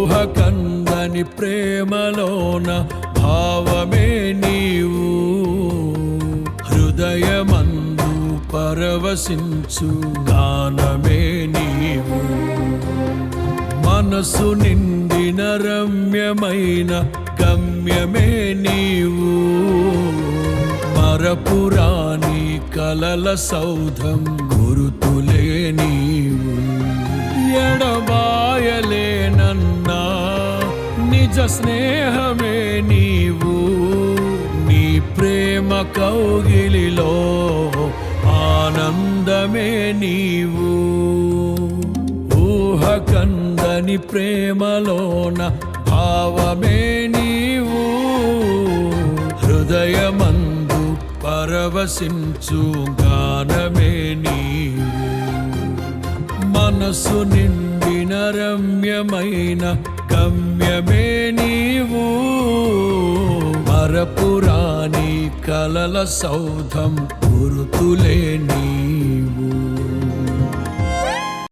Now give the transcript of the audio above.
ఊహకందని ప్రేమలోన భావమే నీవు, హృదయమందు పరవశించు గానమే నీవు. మనసు నిండిన రమ్యమైన గమ్యమే నీవు, మరపురాని కలల సౌధం గురుతులే నీవు. ఎడబాయలేనన్నా నిజ స్నేహమే నీవు, నీ ప్రేమ కౌగిలిలో ఆనందమే నీవు. ఊహకందని ప్రేమలోన భావమే నీవు, హృదయమందు పరవశించు గానమే నీవు. మనసు నిండిన రమ్యమైన గమ్యమే నీవు, మరపురాని కలల సౌధం గురుతులే నీవు.